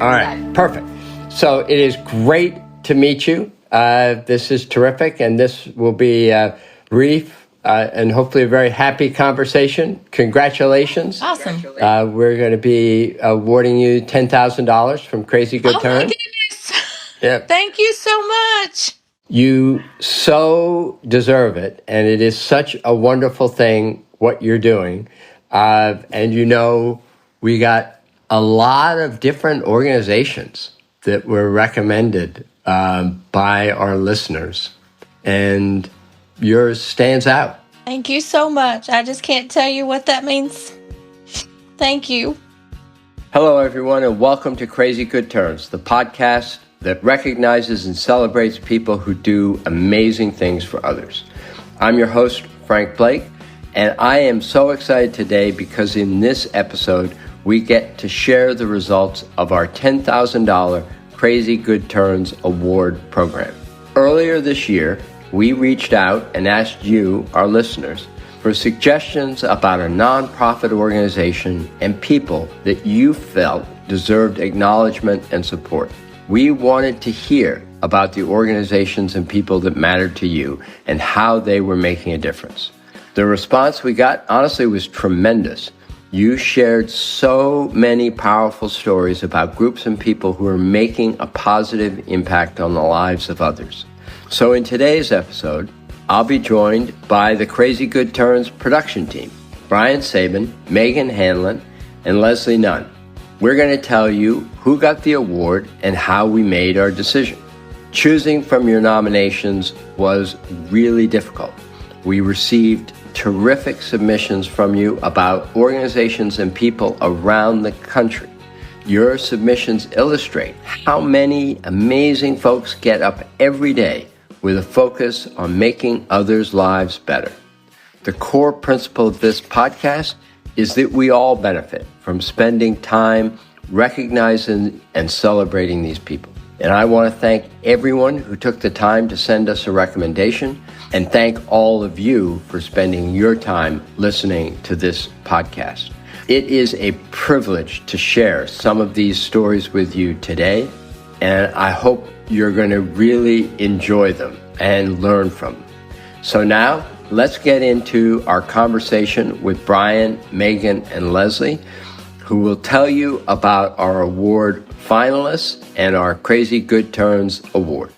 All right, perfect. So it is great to meet you. This is terrific, and this will be brief and hopefully a very happy conversation. Congratulations. Awesome. We're going to be awarding you $10,000 from Crazy Good Turns. Oh, my goodness. Yeah. Thank you so much. You so deserve it, and it is such a wonderful thing what you're doing. And we got a lot of different organizations that were recommended by our listeners, and yours stands out. Thank you so much. I just can't tell you what that means. Thank you. Hello, everyone, and welcome to Crazy Good Turns, the podcast that recognizes and celebrates people who do amazing things for others. I'm your host, Frank Blake, and I am so excited today because in this episode, we get to share the results of our $10,000 Crazy Good Turns Award program. Earlier this year, we reached out and asked you, our listeners, for suggestions about a nonprofit organization and people that you felt deserved acknowledgement and support. We wanted to hear about the organizations and people that mattered to you and how they were making a difference. The response we got, honestly, was tremendous. You shared so many powerful stories about groups and people who are making a positive impact on the lives of others. So in today's episode, I'll be joined by the Crazy Good Turns production team, Brian Sabin, Megan Hanlon, and Leslie Nunn. We're going to tell you who got the award and how we made our decision. Choosing from your nominations was really difficult. We received terrific submissions from you about organizations and people around the country. Your submissions illustrate how many amazing folks get up every day with a focus on making others' lives better. The core principle of this podcast is that we all benefit from spending time recognizing and celebrating these people. And I want to thank everyone who took the time to send us a recommendation, and thank all of you for spending your time listening to this podcast. It is a privilege to share some of these stories with you today, and I hope you're going to really enjoy them and learn from them. So now, let's get into our conversation with Brian, Megan, and Leslie, who will tell you about our award finalists and our Crazy Good Turns award.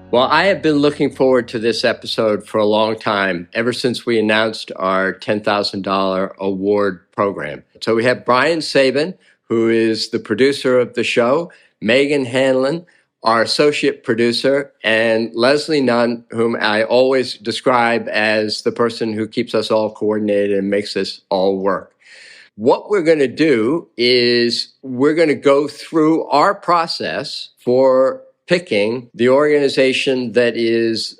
Well, I have been looking forward to this episode for a long time, ever since we announced our $10,000 award program. So we have Brian Sabin, who is the producer of the show, Megan Hanlon, our associate producer, and Leslie Nunn, whom I always describe as the person who keeps us all coordinated and makes this all work. What we're going to do is we're going to go through our process for picking the organization that is,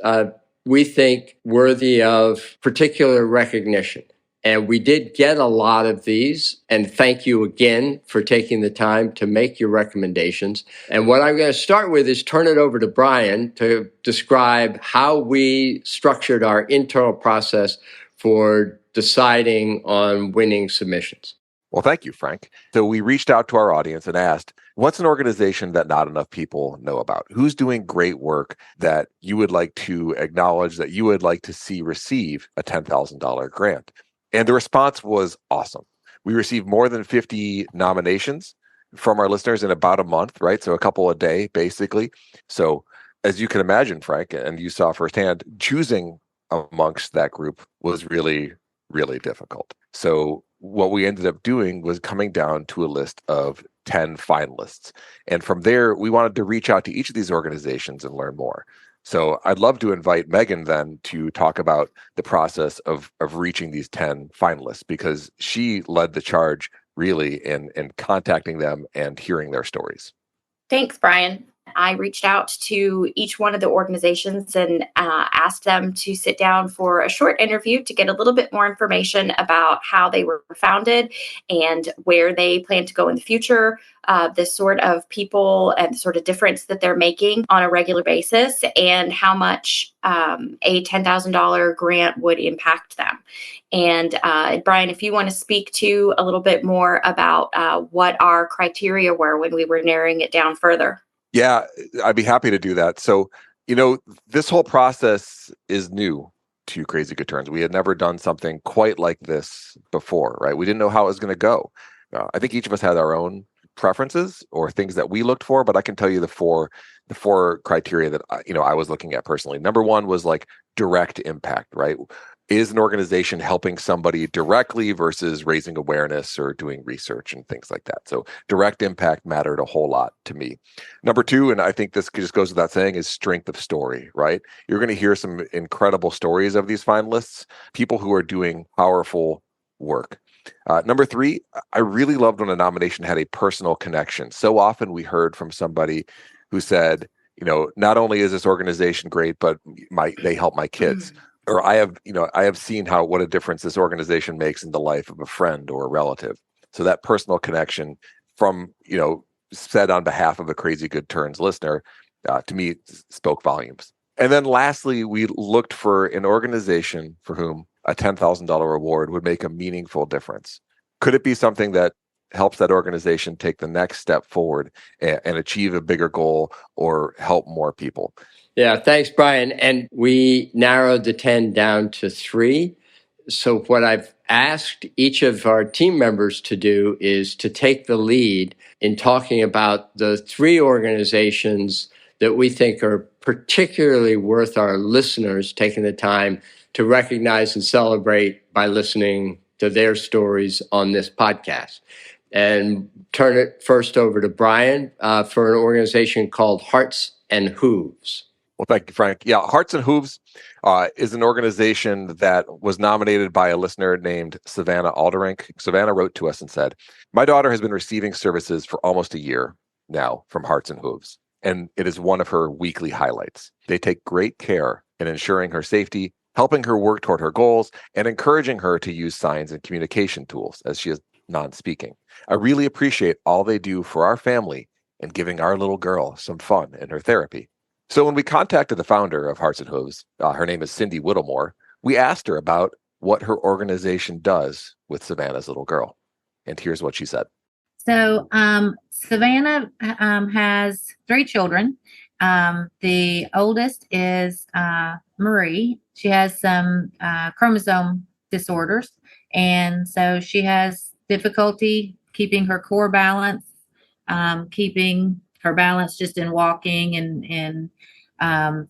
we think, worthy of particular recognition. And we did get a lot of these, and thank you again for taking the time to make your recommendations. And what I'm going to start with is turn it over to Brian to describe how we structured our internal process for deciding on winning submissions. Well, thank you, Frank. So we reached out to our audience and asked, what's an organization that not enough people know about? Who's doing great work that you would like to acknowledge, that you would like to see receive a $10,000 grant? And the response was awesome. We received more than 50 nominations from our listeners in about a month, right? So a couple a day, basically. So as you can imagine, Frank, and you saw firsthand, choosing amongst that group was really, really difficult. So what we ended up doing was coming down to a list of 10 finalists. And from there, we wanted to reach out to each of these organizations and learn more. So I'd love to invite Megan then to talk about the process of reaching these 10 finalists, because she led the charge really in contacting them and hearing their stories. Thanks, Brian. I reached out to each one of the organizations and asked them to sit down for a short interview to get a little bit more information about how they were founded and where they plan to go in the future, the sort of people and the sort of difference that they're making on a regular basis, and how much a $10,000 grant would impact them. And Brian, if you want to speak to a little bit more about what our criteria were when we were narrowing it down further. Yeah, I'd be happy to do that. So, this whole process is new to Crazy Good Turns. We had never done something quite like this before, right? We didn't know how it was going to go. I think each of us had our own preferences or things that we looked for, but I can tell you the four criteria that I was looking at personally. Number one was like direct impact, right? Is an organization helping somebody directly versus raising awareness or doing research and things like that? So direct impact mattered a whole lot to me. Number two, and I think this just goes without saying, is strength of story, right? You're going to hear some incredible stories of these finalists, people who are doing powerful work. Number three, I really loved when a nomination had a personal connection. So often we heard from somebody who said, not only is this organization great, but they help my kids. Or I have seen what a difference this organization makes in the life of a friend or a relative. So that personal connection from, said on behalf of a Crazy Good Turns listener, to me spoke volumes. And then lastly, we looked for an organization for whom a $10,000 award would make a meaningful difference. Could it be something that helps that organization take the next step forward and achieve a bigger goal or help more people? Yeah, thanks, Brian. And we narrowed the 10 down to 3. So what I've asked each of our team members to do is to take the lead in talking about the 3 organizations that we think are particularly worth our listeners taking the time to recognize and celebrate by listening to their stories on this podcast. And turn it first over to Brian for an organization called Hearts and Hooves. Well, thank you, Frank. Yeah, Hearts and Hooves is an organization that was nominated by a listener named Savannah Alderink. Savannah wrote to us and said, "My daughter has been receiving services for almost a year now from Hearts and Hooves, and it is one of her weekly highlights. They take great care in ensuring her safety, helping her work toward her goals, and encouraging her to use signs and communication tools as she is non-speaking. I really appreciate all they do for our family and giving our little girl some fun in her therapy." So when we contacted the founder of Hearts and Hooves, her name is Cindy Whittlemore, we asked her about what her organization does with Savannah's little girl. And here's what she said. So Savannah has 3 children. The oldest is Marie. She has some chromosome disorders. And so she has difficulty keeping her core balance, keeping her balance just in walking and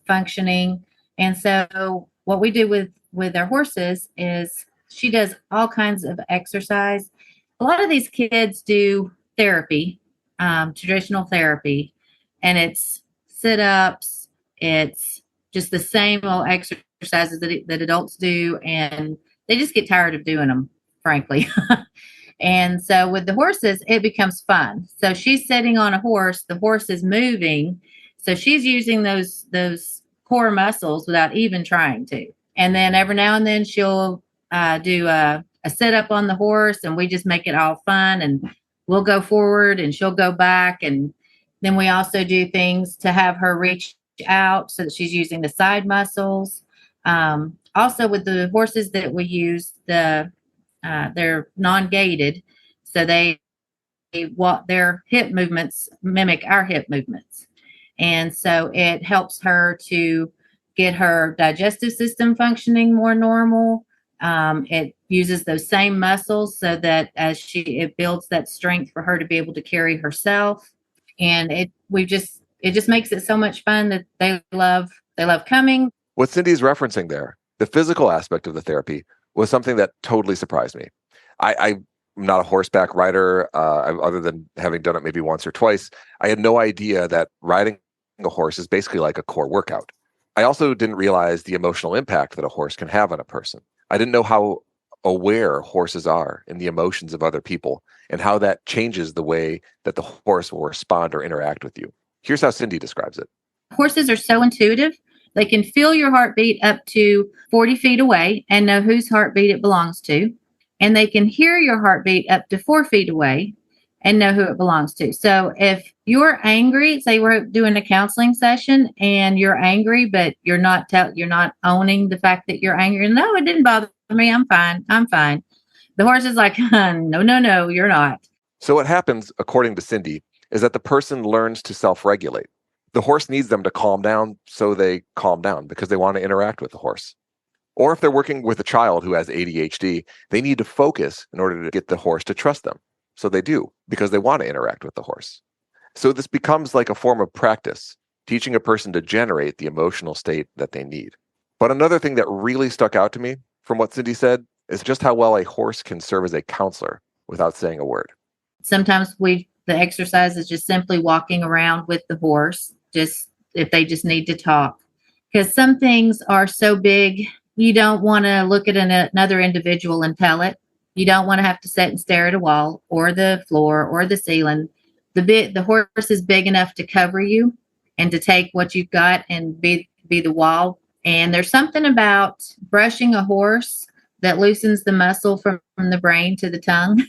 functioning. And so what we do with our horses is she does all kinds of exercise. A lot of these kids do therapy, traditional therapy, and it's sit-ups. It's just the same old exercises that adults do, and they just get tired of doing them, frankly. And so with the horses, it becomes fun. So she's sitting on a horse. The horse is moving. So she's using those core muscles without even trying to. And then every now and then she'll do a sit up on the horse, and we just make it all fun. And we'll go forward and she'll go back. And then we also do things to have her reach out so that she's using the side muscles. Also with the horses that we use, they're non-gated, so their hip movements mimic our hip movements, and so it helps her to get her digestive system functioning more normal. It uses those same muscles so that it builds that strength for her to be able to carry herself, and it just makes it so much fun that they love coming. What Cindy's referencing there, the physical aspect of the therapy, was something that totally surprised me. I'm not a horseback rider, other than having done it maybe once or twice. I had no idea that riding a horse is basically like a core workout. I also didn't realize the emotional impact that a horse can have on a person. I didn't know how aware horses are in the emotions of other people and how that changes the way that the horse will respond or interact with you. Here's how Cindy describes it. Horses are so intuitive. They can feel your heartbeat up to 40 feet away and know whose heartbeat it belongs to. And they can hear your heartbeat up to 4 feet away and know who it belongs to. So if you're angry, say we're doing a counseling session and you're angry, but you're not owning the fact that you're angry. No, it didn't bother me. I'm fine. I'm fine. The horse is like, no, you're not. So what happens, according to Cindy, is that the person learns to self-regulate. The horse needs them to calm down, so they calm down because they want to interact with the horse. Or if they're working with a child who has ADHD, they need to focus in order to get the horse to trust them. So they do, because they want to interact with the horse. So this becomes like a form of practice, teaching a person to generate the emotional state that they need. But another thing that really stuck out to me from what Cindy said is just how well a horse can serve as a counselor without saying a word. Sometimes the exercise is just simply walking around with the horse, just if they just need to talk. Because some things are so big, you don't want to look at another individual and tell it. You don't want to have to sit and stare at a wall or the floor or the ceiling. The horse is big enough to cover you and to take what you've got and be the wall. And there's something about brushing a horse that loosens the muscle from the brain to the tongue.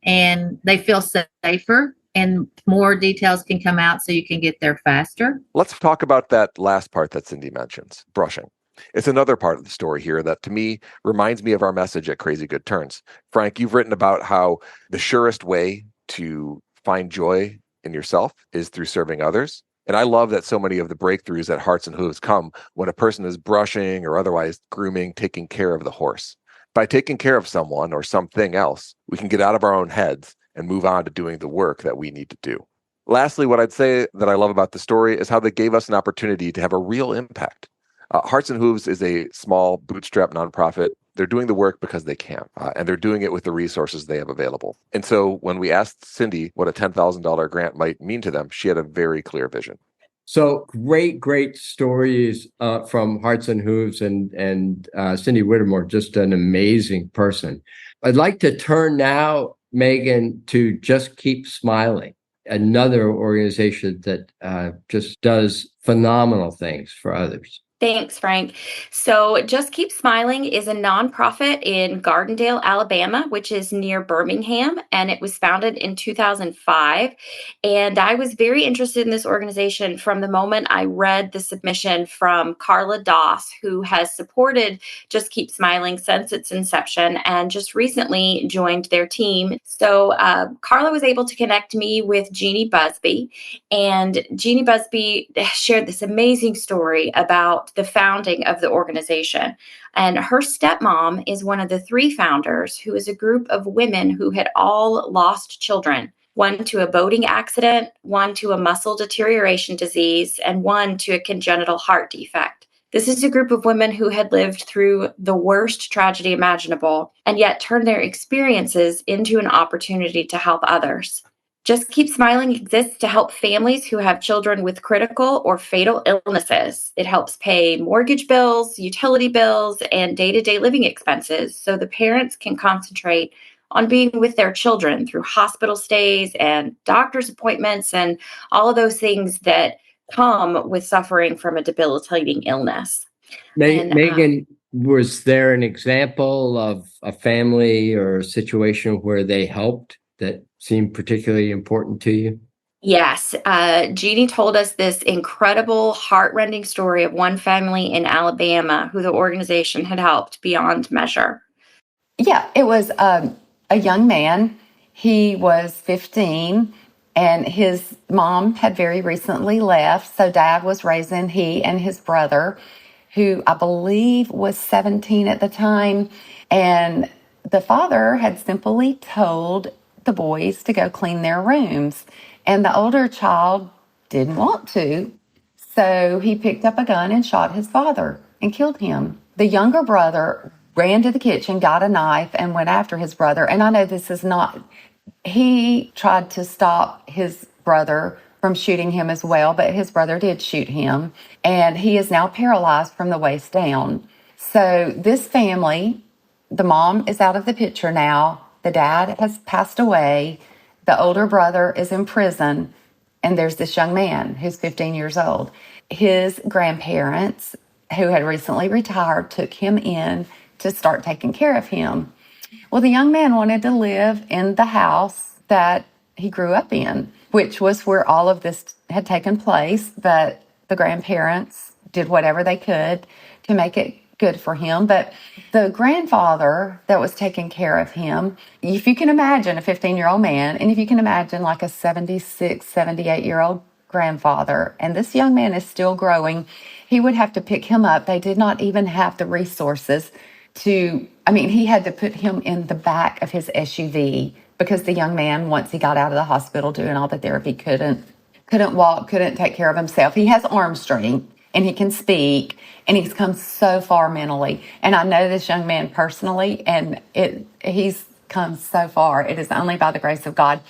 And they feel safer and more details can come out so you can get there faster. Let's talk about that last part that Cindy mentions, brushing. It's another part of the story here that to me reminds me of our message at Crazy Good Turns. Frank, you've written about how the surest way to find joy in yourself is through serving others. And I love that so many of the breakthroughs at Hearts and Hooves come when a person is brushing or otherwise grooming, taking care of the horse. By taking care of someone or something else, we can get out of our own heads and move on to doing the work that we need to do. Lastly, what I'd say that I love about the story is how they gave us an opportunity to have a real impact. Hearts and Hooves is a small bootstrap nonprofit. They're doing the work because they can, and they're doing it with the resources they have available. And so when we asked Cindy what a $10,000 grant might mean to them, she had a very clear vision. So great stories from Hearts and Hooves and Cindy Whittemore, just an amazing person. I'd like to turn now, Megan, to Just Keep Smiling, another organization that just does phenomenal things for others. Thanks, Frank. So Just Keep Smiling is a nonprofit in Gardendale, Alabama, which is near Birmingham, and it was founded in 2005. And I was very interested in this organization from the moment I read the submission from Carla Doss, who has supported Just Keep Smiling since its inception and just recently joined their team. So Carla was able to connect me with Jeannie Busby, and Jeannie Busby shared this amazing story about the founding of the organization. And her stepmom is one of the three founders, who is a group of women who had all lost children, one to a boating accident, one to a muscle deterioration disease, and one to a congenital heart defect. This is a group of women who had lived through the worst tragedy imaginable and yet turned their experiences into an opportunity to help others. Just Keep Smiling exists to help families who have children with critical or fatal illnesses. It helps pay mortgage bills, utility bills, and day-to-day living expenses so the parents can concentrate on being with their children through hospital stays and doctor's appointments and all of those things that come with suffering from a debilitating illness. Megan, was there an example of a family or a situation where they helped that seemed particularly important to you? Yes. Jeannie told us this incredible, heartrending story of one family in Alabama who the organization had helped beyond measure. Yeah, it was a young man. He was 15, and his mom had very recently left. So dad was raising he and his brother, who I believe was 17 at the time. And the father had simply told the boys to go clean their rooms. And the older child didn't want to. So he picked up a gun and shot his father and killed him. The younger brother ran to the kitchen, got a knife, and went after his brother. And I know this is not, he tried to stop his brother from shooting him as well, but his brother did shoot him. And he is now paralyzed from the waist down. So this family, the mom is out of the picture now. The dad has passed away. The older brother is in prison. And there's this young man who's 15 years old. His grandparents, who had recently retired, took him in to start taking care of him. Well, the young man wanted to live in the house that he grew up in, which was where all of this had taken place. But the grandparents did whatever they could to make it good for him. But the grandfather that was taking care of him, if you can imagine a 15-year-old man, and if you can imagine like a 76, 78-year-old grandfather, and this young man is still growing, he would have to pick him up. They did not even have the resources he had to put him in the back of his SUV because the young man, once he got out of the hospital doing all the therapy, couldn't walk, couldn't take care of himself. He has arm strength and he can speak, and he's come so far mentally. And I know this young man personally, and he's come so far. It is only by the grace of God.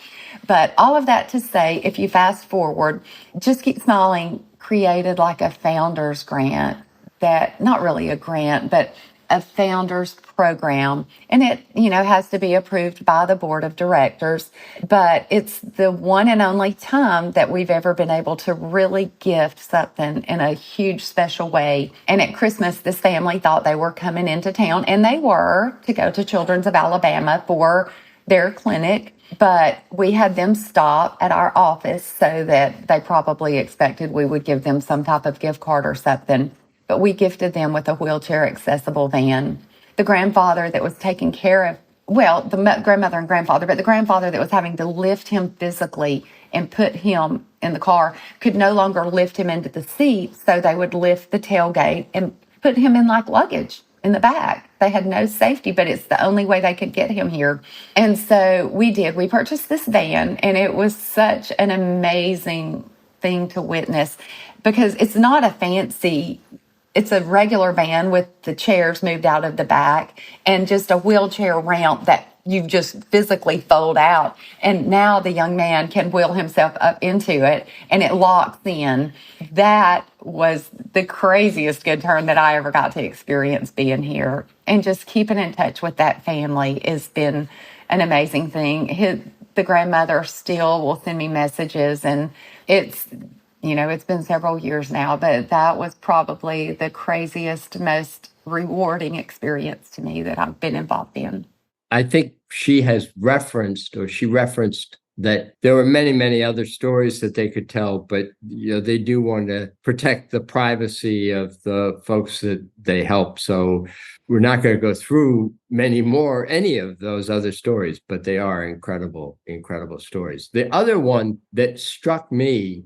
But all of that to say, if you fast forward, Just Keep Smiling created like a founder's grant that, not really a grant, but a founder's program. And it, has to be approved by the board of directors. But it's the one and only time that we've ever been able to really gift something in a huge special way. And at Christmas, this family thought they were coming into town, and they were, to go to Children's of Alabama for their clinic. But we had them stop at our office so that they probably expected we would give them some type of gift card or something. But we gifted them with a wheelchair accessible van. The grandfather that was taking care of, the grandmother and grandfather, but the grandfather that was having to lift him physically and put him in the car could no longer lift him into the seat. So they would lift the tailgate and put him in like luggage in the back. They had no safety, but it's the only way they could get him here. And so we purchased this van, and it was such an amazing thing to witness because it's not a fancy, it's a regular van with the chairs moved out of the back and just a wheelchair ramp that you just physically fold out. And now the young man can wheel himself up into it and it locks in. That was the craziest good turn that I ever got to experience being here. And just keeping in touch with that family has been an amazing thing. The grandmother still will send me messages, and it's been several years now, but that was probably the craziest, most rewarding experience to me that I've been involved in. I think she referenced that there were many, many other stories that they could tell, but they do want to protect the privacy of the folks that they help. So we're not going to go through any of those other stories, but they are incredible, incredible stories. The other one that struck me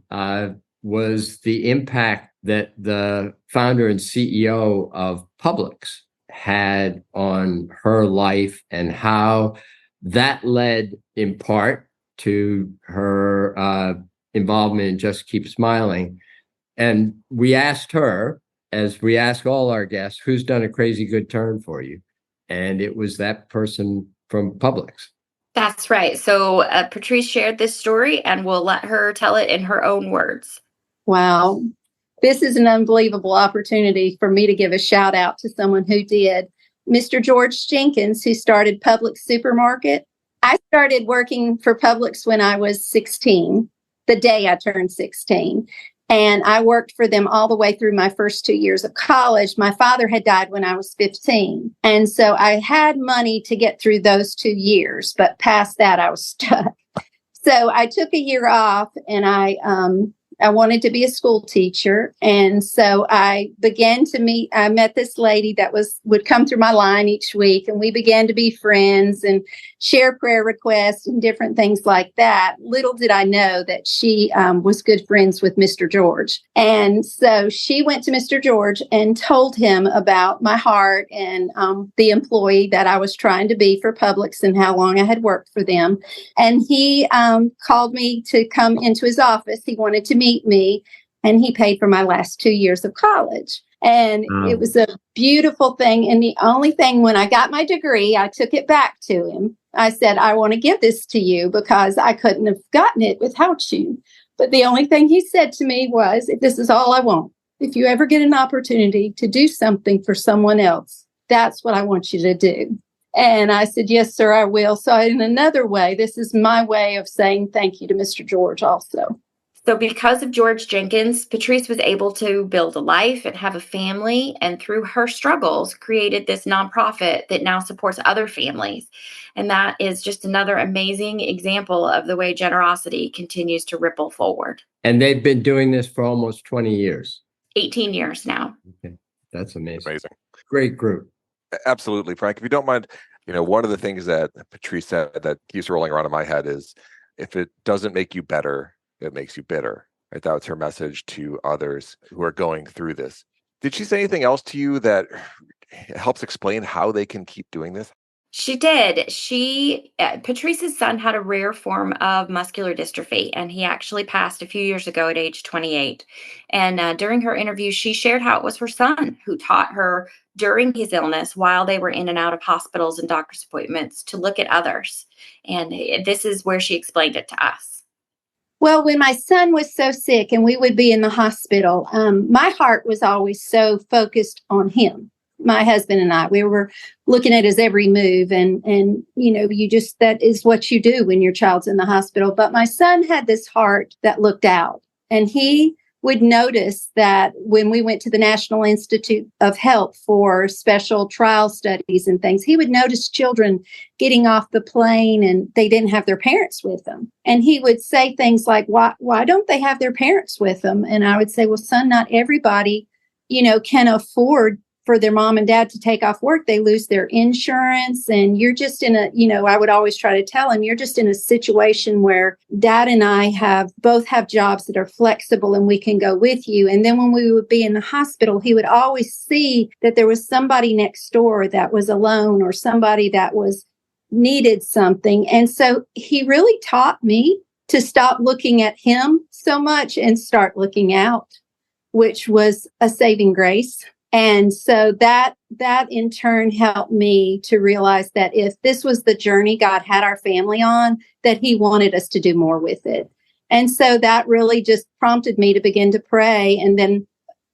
was the impact that the founder and CEO of Publix had on her life, and how that led in part to her involvement in Just Keep Smiling. And we asked her, as we ask all our guests, who's done a crazy good turn for you? And it was that person from Publix. That's right. So Patrice shared this story, and we'll let her tell it in her own words. Wow. This is an unbelievable opportunity for me to give a shout out to someone who did. Mr. George Jenkins, who started Publix Supermarket. I started working for Publix when I was 16, the day I turned 16. And I worked for them all the way through my first 2 years of college. My father had died when I was 15. And so I had money to get through those 2 years, but past that I was stuck. So I took a year off, and I wanted to be a school teacher. And so I met this lady that would come through my line each week, and we began to be friends and share prayer requests and different things like that. Little did I know that she was good friends with Mr. George. And so she went to Mr. George and told him about my heart and the employee that I was trying to be for Publix and how long I had worked for them. And he called me to come into his office. He wanted to meet me, and he paid for my last 2 years of college. And It was a beautiful thing. And the only thing, when I got my degree, I took it back to him. I said, I want to give this to you because I couldn't have gotten it without you. But the only thing he said to me was, this is all I want. If you ever get an opportunity to do something for someone else, that's what I want you to do. And I said, yes, sir, I will. So in another way, this is my way of saying thank you to Mr. George also. So because of George Jenkins, Patrice was able to build a life and have a family, and through her struggles, created this nonprofit that now supports other families. And that is just another amazing example of the way generosity continues to ripple forward. And they've been doing this for almost 20 years. 18 years now. Okay. That's amazing. Amazing. Great group. Absolutely, Frank. If you don't mind, one of the things that Patrice said that keeps rolling around in my head is, if it doesn't make you better, it makes you bitter. Right? That was her message to others who are going through this. Did she say anything else to you that helps explain how they can keep doing this? She did. Patrice's son had a rare form of muscular dystrophy, and he actually passed a few years ago at age 28. And during her interview, she shared how it was her son who taught her during his illness, while they were in and out of hospitals and doctor's appointments, to look at others. And this is where she explained it to us. Well, when my son was so sick and we would be in the hospital, my heart was always so focused on him. My husband and I, we were looking at his every move, and that is what you do when your child's in the hospital. But my son had this heart that looked out, and he would notice that when we went to the National Institute of Health for special trial studies and things, he would notice children getting off the plane and they didn't have their parents with them. And he would say things like, why don't they have their parents with them? And I would say, well, son, not everybody, can afford for their mom and dad to take off work. They lose their insurance, and you're just in I would always try to tell him, you're just in a situation where dad and I both have jobs that are flexible and we can go with you. And then when we would be in the hospital, he would always see that there was somebody next door that was alone, or somebody that needed something. And so he really taught me to stop looking at him so much and start looking out, which was a saving grace. And so that in turn helped me to realize that if this was the journey God had our family on, that he wanted us to do more with it. And so that really just prompted me to begin to pray. And then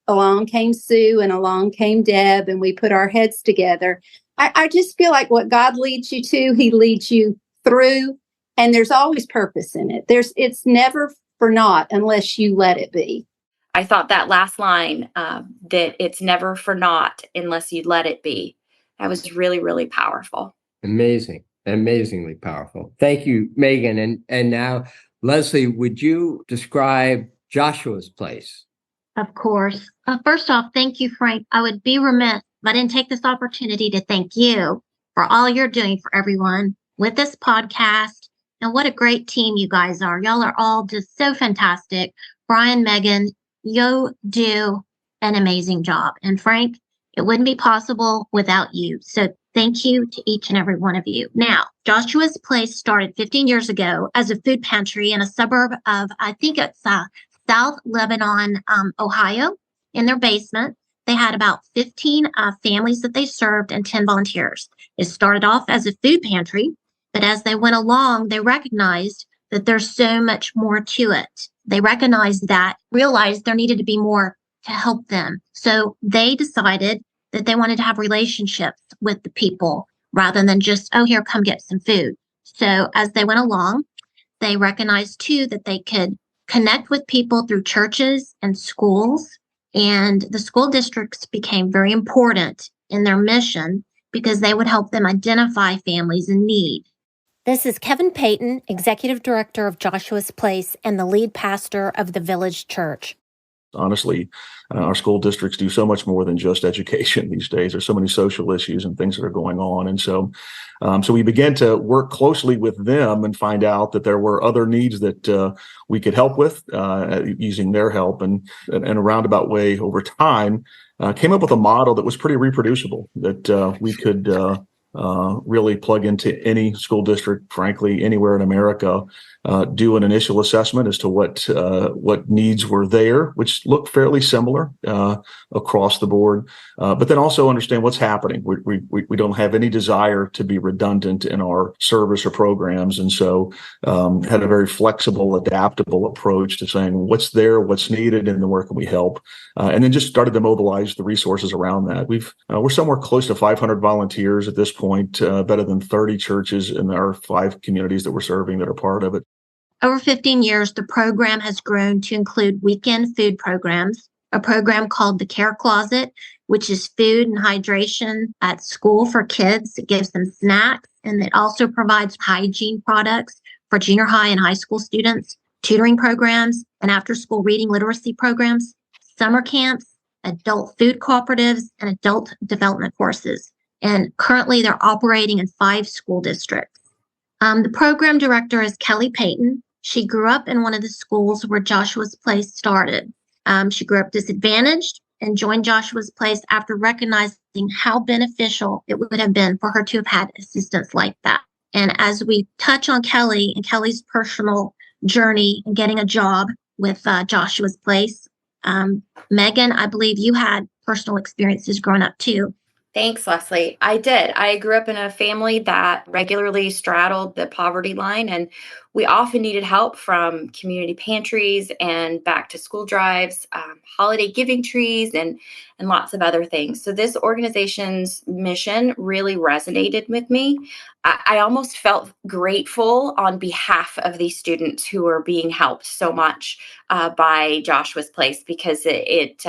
along came Sue and along came Deb, and we put our heads together. I just feel like what God leads you to, he leads you through, and there's always purpose in it. It's never for naught unless you let it be. I thought that last line, that it's never for naught unless you let it be, that was really, really powerful. Amazing. Amazingly powerful. Thank you, Megan. And now, Leslie, would you describe Joshua's place? Of course. First off, thank you, Frank. I would be remiss if I didn't take this opportunity to thank you for all you're doing for everyone with this podcast. And what a great team you guys are. Y'all are all just so fantastic. Brian, Megan, you do an amazing job. And Frank, it wouldn't be possible without you. So thank you to each and every one of you. Now, Joshua's Place started 15 years ago as a food pantry in a suburb of, I think it's South Lebanon, Ohio. In their basement, they had about 15 families that they served and 10 volunteers. It started off as a food pantry, but as they went along, they recognized that there's so much more to it. They realized there needed to be more to help them. So they decided that they wanted to have relationships with the people rather than just, oh, here, come get some food. So as they went along, they recognized too that they could connect with people through churches and schools. And the school districts became very important in their mission because they would help them identify families in need. This is Kevin Payton, Executive Director of Joshua's Place and the lead pastor of the Village Church. Honestly, our school districts do so much more than just education these days. There's so many social issues and things that are going on. And so we began to work closely with them and find out that there were other needs that we could help with using their help. And in a roundabout way over time, came up with a model that was pretty reproducible, that we could really plug into any school district, frankly, anywhere in America, do an initial assessment as to what needs were there, which look fairly similar across the board, but then also understand what's happening. We don't have any desire to be redundant in our service or programs, and so had a very flexible, adaptable approach to saying what's there, what's needed, and then where can we help, and then just started to mobilize the resources around that. We're somewhere close to 500 volunteers at this point, better than 30 churches in our 5 communities that we're serving that are part of it. Over 15 years, the program has grown to include weekend food programs, a program called the Care Closet, which is food and hydration at school for kids. It gives them snacks, and it also provides hygiene products for junior high and high school students, tutoring programs, and after-school reading literacy programs, summer camps, adult food cooperatives, and adult development courses. And currently, they're operating in 5 school districts. The program director is Kelly Payton. She grew up in one of the schools where Joshua's Place started. She grew up disadvantaged and joined Joshua's Place after recognizing how beneficial it would have been for her to have had assistance like that. And as we touch on Kelly and Kelly's personal journey in getting a job with Joshua's Place, Megan, I believe you had personal experiences growing up too. Thanks, Leslie. I did. I grew up in a family that regularly straddled the poverty line, and we often needed help from community pantries and back to school drives, holiday giving trees, and lots of other things. So this organization's mission really resonated with me. I almost felt grateful on behalf of these students who are being helped so much by Joshua's Place, because it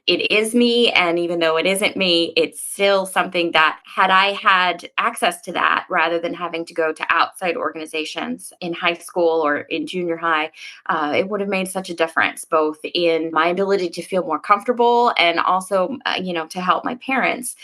is me, and even though it isn't me, it's still something that, had I had access to that rather than having to go to outside organizations in high school or in junior high, it would have made such a difference, both in my ability to feel more comfortable and also, to help my parents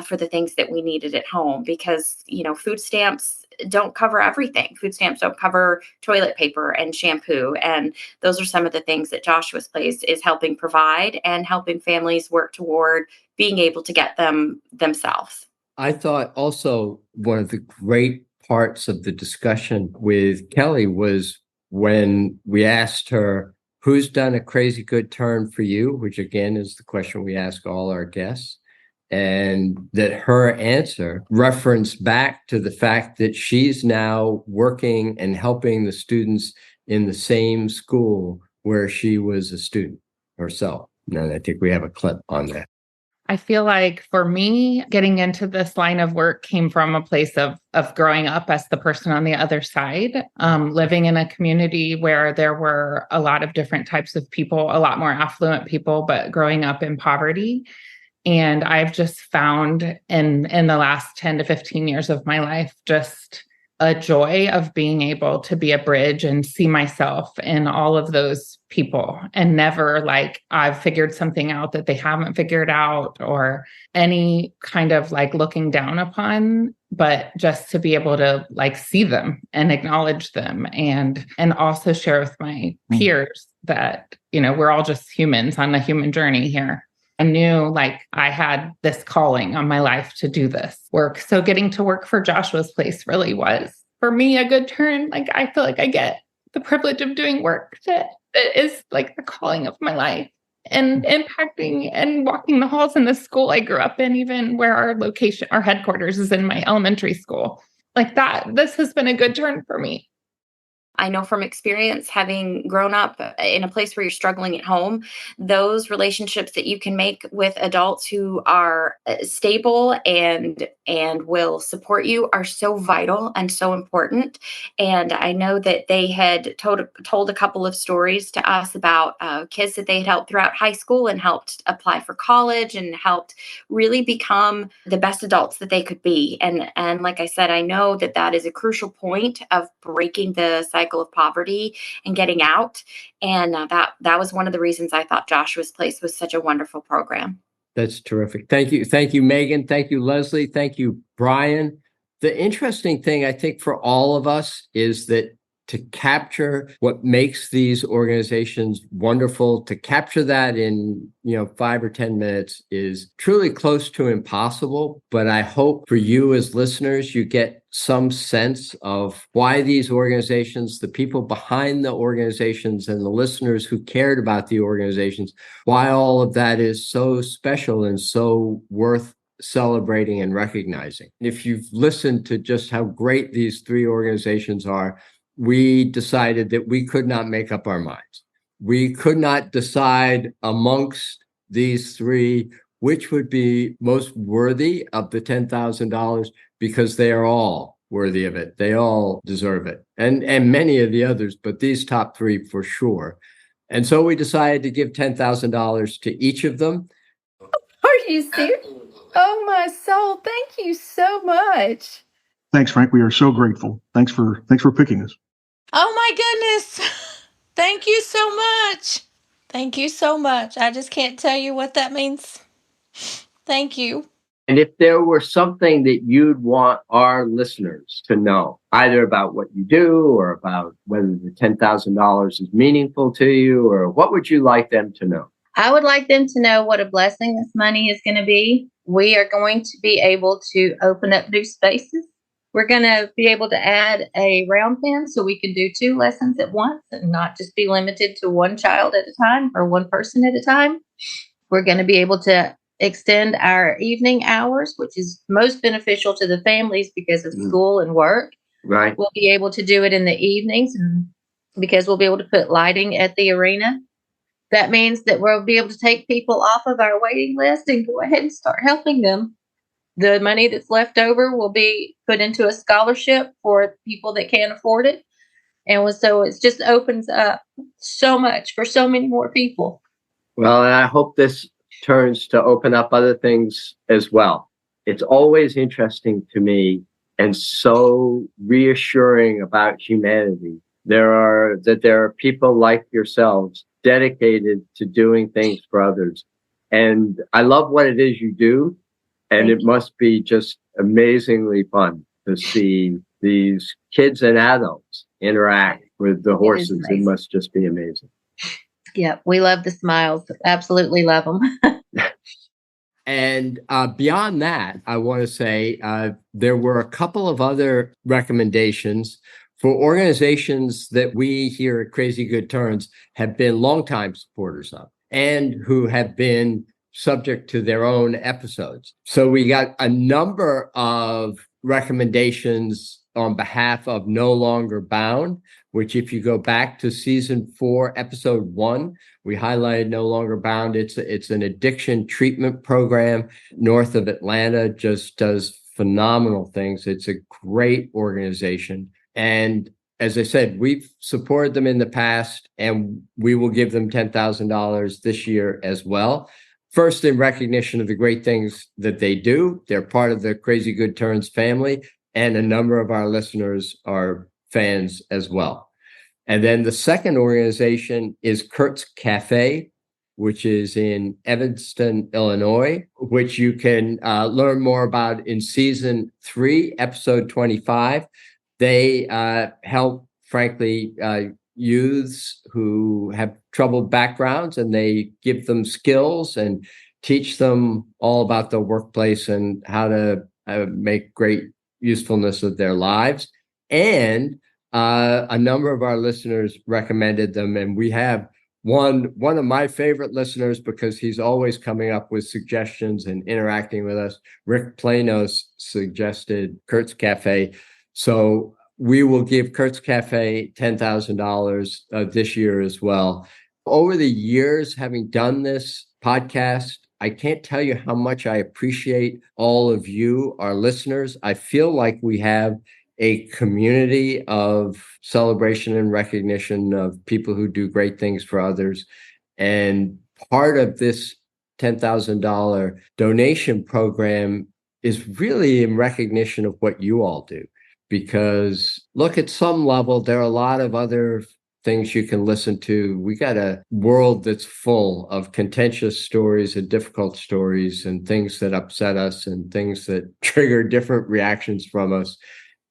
for the things that we needed at home, because, food stamps don't cover everything. Food stamps don't cover toilet paper and shampoo. And those are some of the things that Joshua's Place is helping provide and helping families work toward being able to get them themselves. I thought also one of the great parts of the discussion with Kelly was when we asked her, who's done a crazy good turn for you? Which again is the question we ask all our guests. And that her answer referenced back to the fact that she's now working and helping the students in the same school where she was a student herself. And I think we have a clip on that. I feel like for me, getting into this line of work came from a place of growing up as the person on the other side, living in a community where there were a lot of different types of people, a lot more affluent people, but growing up in poverty. And I've just found in the last 10 to 15 years of my life, just a joy of being able to be a bridge and see myself in all of those people, and never like I've figured something out that they haven't figured out, or any kind of like looking down upon, but just to be able to like see them and acknowledge them, and also share with my peers that, we're all just humans on the human journey here. I knew like I had this calling on my life to do this work. So getting to work for Joshua's Place really was, for me, a good turn. Like I feel like I get the privilege of doing work that is like the calling of my life, and impacting and walking the halls in the school I grew up in, even where our headquarters is in my elementary school. Like that, this has been a good turn for me. I know from experience, having grown up in a place where you're struggling at home, those relationships that you can make with adults who are stable and will support you are so vital and so important. And I know that they had told a couple of stories to us about kids that they had helped throughout high school and helped apply for college and helped really become the best adults that they could be. And like I said, I know that is a crucial point of breaking the cycle of poverty and getting out. And that was one of the reasons I thought Joshua's Place was such a wonderful program. That's terrific. Thank you. Thank you, Megan. Thank you, Leslie. Thank you, Brian. The interesting thing, I think, for all of us is that to capture what makes these organizations wonderful, to capture that in 5 or 10 minutes is truly close to impossible. But I hope for you as listeners, you get some sense of why these organizations, the people behind the organizations, and the listeners who cared about the organizations, why all of that is so special and so worth celebrating and recognizing. If you've listened to just how great these 3 organizations are, we decided that we could not make up our minds. We could not decide amongst these 3 which would be most worthy of the $10,000, because they are all worthy of it. They all deserve it. And many of the others, but these top three for sure. And so we decided to give $10,000 to each of them. Are you serious? Oh, my soul. Thank you so much. Thanks, Frank. We are so grateful. Thanks for picking us. Oh my goodness. Thank you so much. Thank you so much. I just can't tell you what that means. Thank you. And if there were something that you'd want our listeners to know, either about what you do or about whether the $10,000 is meaningful to you, or what would you like them to know? I would like them to know what a blessing this money is going to be. We are going to be able to open up new spaces. We're going to be able to add a round pen so we can do 2 lessons at once and not just be limited to one child at a time or one person at a time. We're going to be able to extend our evening hours, which is most beneficial to the families because of school and work. Right. We'll be able to do it in the evenings because we'll be able to put lighting at the arena. That means that we'll be able to take people off of our waiting list and go ahead and start helping them. The money that's left over will be put into a scholarship for people that can't afford it. And so it just opens up so much for so many more people. Well, and I hope this turns to open up other things as well. It's always interesting to me and so reassuring about humanity. There are people like yourselves dedicated to doing things for others. And I love what it is you do. And it must be just amazingly fun to see these kids and adults interact with the horses. It must just be amazing. Yeah, we love the smiles. Absolutely love them. And beyond that, I want to say there were a couple of other recommendations for organizations that we here at Crazy Good Turns have been longtime supporters of and who have been subject to their own episodes. So we got a number of recommendations on behalf of No Longer Bound, which if you go back to season 4, episode 1, we highlighted No Longer Bound. It's an addiction treatment program north of Atlanta, just does phenomenal things. It's a great organization. And as I said, we've supported them in the past, and we will give them $10,000 this year as well. First, in recognition of the great things that they do. They're part of the Crazy Good Turns family, and a number of our listeners are fans as well. And then the second organization is Kurt's Cafe, which is in Evanston, Illinois, which you can learn more about in season 3, episode 25. They help, frankly, youths who have troubled backgrounds, and they give them skills and teach them all about the workplace and how to make great usefulness of their lives. And a number of our listeners recommended them, and we have one of my favorite listeners, because he's always coming up with suggestions and interacting with us. Rick Planos suggested Kurt's Cafe. So we will give Kurt's Cafe $10,000 this year as well. Over the years, having done this podcast, I can't tell you how much I appreciate all of you, our listeners. I feel like we have a community of celebration and recognition of people who do great things for others. And part of this $10,000 donation program is really in recognition of what you all do. Because look, at some level, there are a lot of other things you can listen to. We got a world that's full of contentious stories and difficult stories and things that upset us and things that trigger different reactions from us.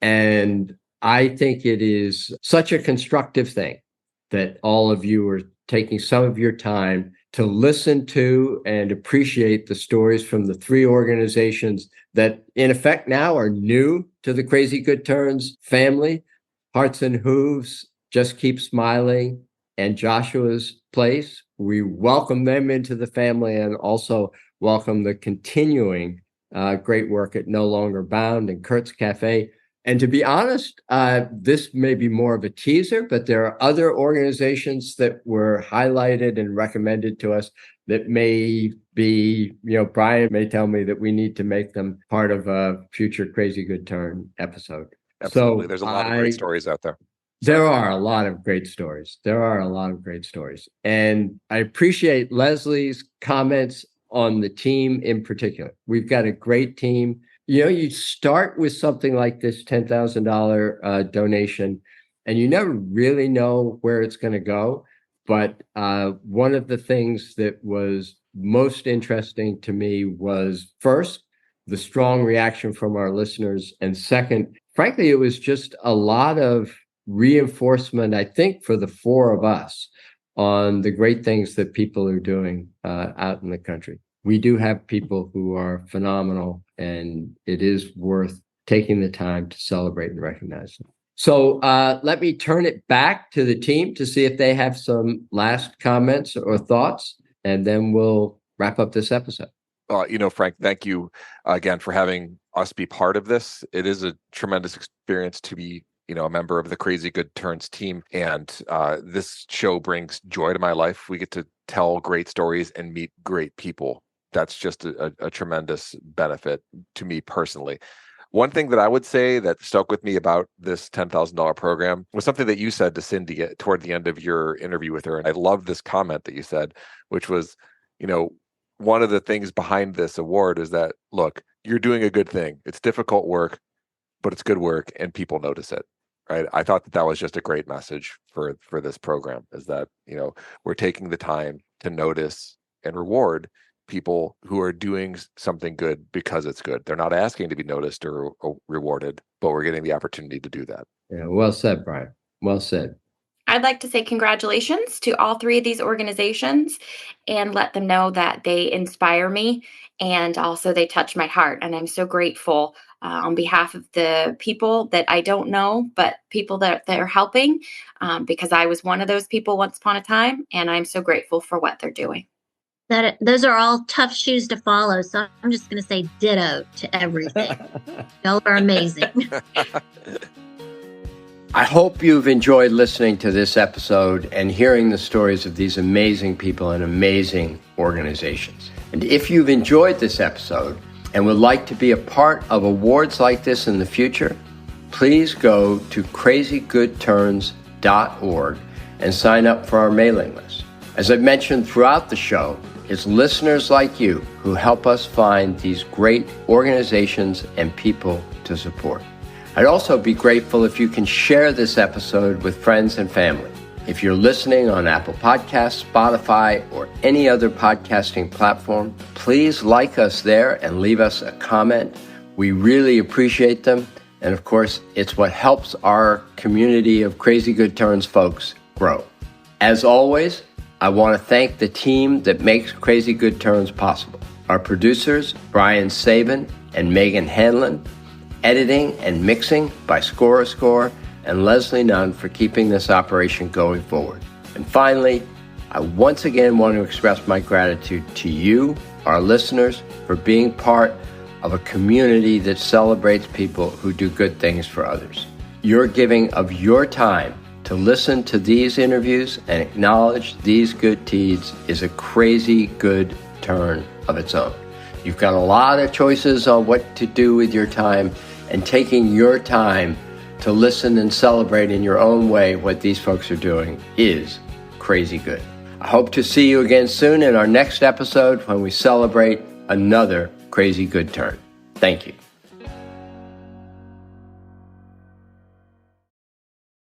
And I think it is such a constructive thing that all of you are taking some of your time to listen to and appreciate the stories from the 3 organizations that, in effect, now are new to the Crazy Good Turns family: Hearts and Hooves, Just Keep Smiling, and Joshua's Place. We welcome them into the family and also welcome the continuing great work at No Longer Bound and Kurt's Cafe. And to be honest, this may be more of a teaser, but there are other organizations that were highlighted and recommended to us that may be, Brian may tell me that we need to make them part of a future Crazy Good Turn episode. Absolutely. So There's a lot of great stories out there. There are a lot of great stories. And I appreciate Leslie's comments on the team in particular. We've got a great team. You start with something like this $10,000 donation, and you never really know where it's going to go. But one of the things that was most interesting to me was, first, the strong reaction from our listeners. And second, frankly, it was just a lot of reinforcement, I think, for the four of us on the great things that people are doing out in the country. We do have people who are phenomenal, and it is worth taking the time to celebrate and recognize them. So let me turn it back to the team to see if they have some last comments or thoughts, and then we'll wrap up this episode. Frank, thank you again for having us be part of this. It is a tremendous experience to be a member of the Crazy Good Turns team. And this show brings joy to my life. We get to tell great stories and meet great people. That's just a tremendous benefit to me personally. One thing that I would say that stuck with me about this $10,000 program was something that you said to Cindy toward the end of your interview with her. And I love this comment that you said, which was, one of the things behind this award is that, look, you're doing a good thing. It's difficult work, but it's good work and people notice it. Right. I thought that was just a great message for this program, is that, we're taking the time to notice and reward people who are doing something good because it's good. They're not asking to be noticed or rewarded, but we're getting the opportunity to do that. Yeah, well said, Brian. Well said. I'd like to say congratulations to all three of these organizations and let them know that they inspire me, and also they touch my heart. And I'm so grateful on behalf of the people that I don't know, but people that are helping, because I was one of those people once upon a time, and I'm so grateful for what they're doing. Those are all tough shoes to follow. So I'm just going to say ditto to everything. Y'all are amazing. I hope you've enjoyed listening to this episode and hearing the stories of these amazing people and amazing organizations. And if you've enjoyed this episode and would like to be a part of awards like this in the future, please go to crazygoodturns.org and sign up for our mailing list. As I've mentioned throughout the show, it's listeners like you who help us find these great organizations and people to support. I'd also be grateful if you can share this episode with friends and family. If you're listening on Apple Podcasts, Spotify, or any other podcasting platform, please like us there and leave us a comment. We really appreciate them. And of course, it's what helps our community of Crazy Good Turns folks grow. As always, I want to thank the team that makes Crazy Good Turns possible. Our producers, Brian Sabin and Megan Hanlon. Editing and mixing by Score, and Leslie Nunn for keeping this operation going forward. And finally, I once again want to express my gratitude to you, our listeners, for being part of a community that celebrates people who do good things for others. Your giving of your time to listen to these interviews and acknowledge these good deeds is a crazy good turn of its own. You've got a lot of choices on what to do with your time, and taking your time to listen and celebrate in your own way what these folks are doing is crazy good. I hope to see you again soon in our next episode when we celebrate another crazy good turn. Thank you.